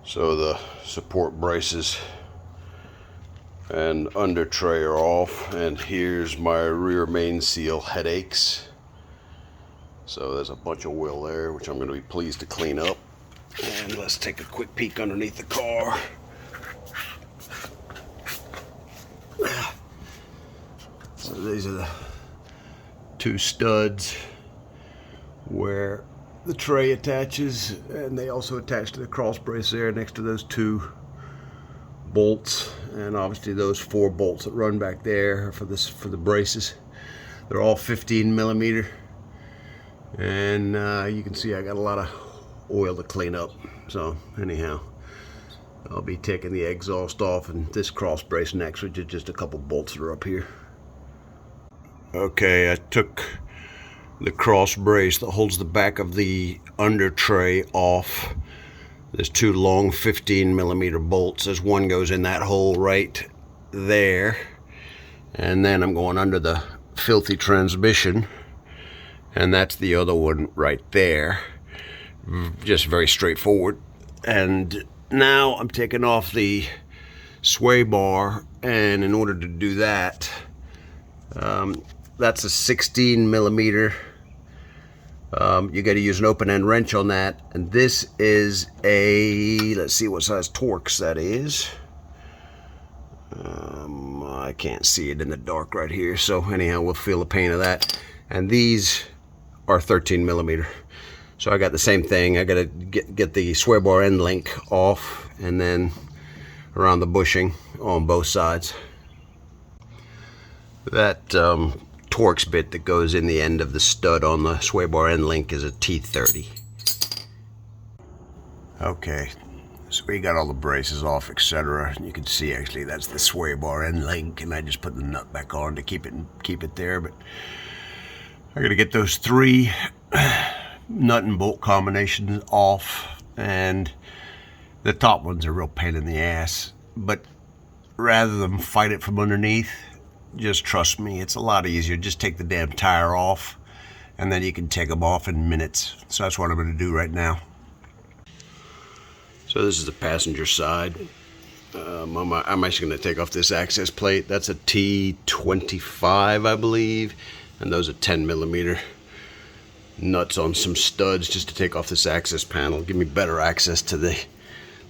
So the support braces and under tray are off, and here's my rear main seal headaches. So there's a bunch of oil there, which I'm going to be pleased to clean up. And let's take a quick peek underneath the car. So these are the two studs where the tray attaches, and they also attach to the cross brace there next to those two bolts, and obviously those 4 bolts that run back there for the braces. They're all 15 millimeter, and you can see I got a lot of oil to clean up. So anyhow, I'll be taking the exhaust off and this cross brace next, which is just a couple bolts that are up here. Okay, I took the cross brace that holds the back of the under tray off. There's 2 long 15 millimeter bolts. There's one goes in that hole right there, and then I'm going under the filthy transmission, and that's the other one right there. Just very straightforward. And now I'm taking off the sway bar, and in order to do that, that's a 16 millimeter. You got to use an open end wrench on that, and this is a, let's see what size Torx that is. I can't see it in the dark right here, so anyhow, we'll feel the pain of that. And these are 13 millimeter. So I got the same thing. I got to get the sway bar end link off, and then around the bushing on both sides. That Torx bit that goes in the end of the stud on the sway bar end link is a T30. Okay, so we got all the braces off, etc. You can see actually that's the sway bar end link, and I just put the nut back on to keep it there. But I got to get those 3 nut and bolt combinations off, and the top one's a real pain in the ass. But rather than fight it from underneath, just trust me, it's a lot easier. Just take the damn tire off, and then you can take them off in minutes. So that's what I'm going to do right now. So this is the passenger side. I'm actually going to take off this access plate. That's a T25, I believe, and those are 10 millimeter nuts on some studs just to take off this access panel. Give me better access to the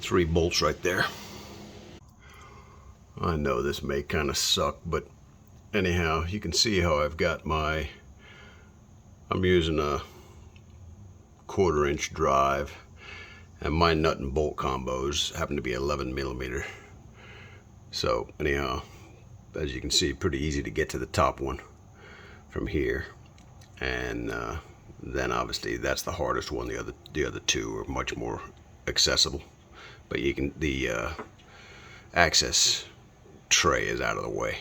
3 bolts right there. I know this may kind of suck, but anyhow, you can see how I've got I'm using a 1/4 inch drive, and my nut and bolt combos happen to be 11 millimeter. So anyhow, as you can see, pretty easy to get to the top one from here, and then obviously that's the hardest one. The other 2 are much more accessible, but you can, the access tray is out of the way.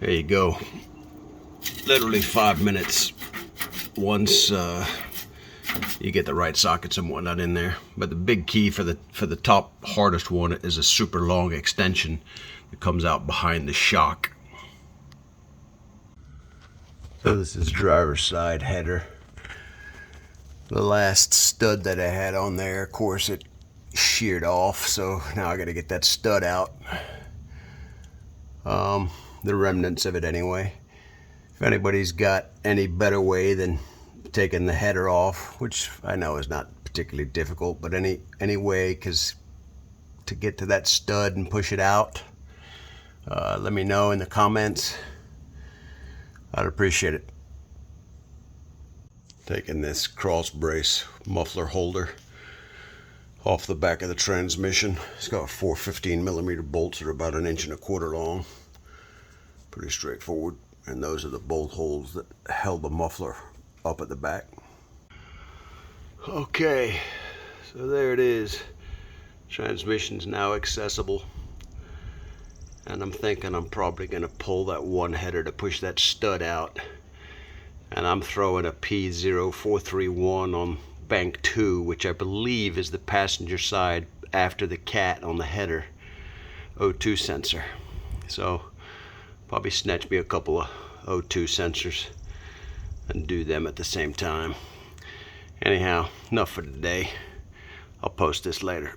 There you go. Literally 5 minutes once you get the right sockets and whatnot in there. But the big key for the top hardest one is a super long extension that comes out behind the shock. So this is driver's side header. The last stud that I had on there, of course, it sheared off, so now I got to get that stud out. The remnants of it anyway. If anybody's got any better way than taking the header off, which I know is not particularly difficult, but any way, because to get to that stud and push it out, let me know in the comments. I'd appreciate it. Taking this cross brace muffler holder off the back of the transmission. It's got 4 15 millimeter bolts that are about 1 1/4 inches long. Pretty straightforward. And those are the bolt holes that held the muffler up at the back. Okay, so there it is. Transmission's now accessible. And I'm thinking I'm probably going to pull that one header to push that stud out. And I'm throwing a P0431 on bank 2, which I believe is the passenger side after the cat on the header O2 sensor. So probably snatch me a couple of O2 sensors and do them at the same time. Anyhow, enough for today. I'll post this later.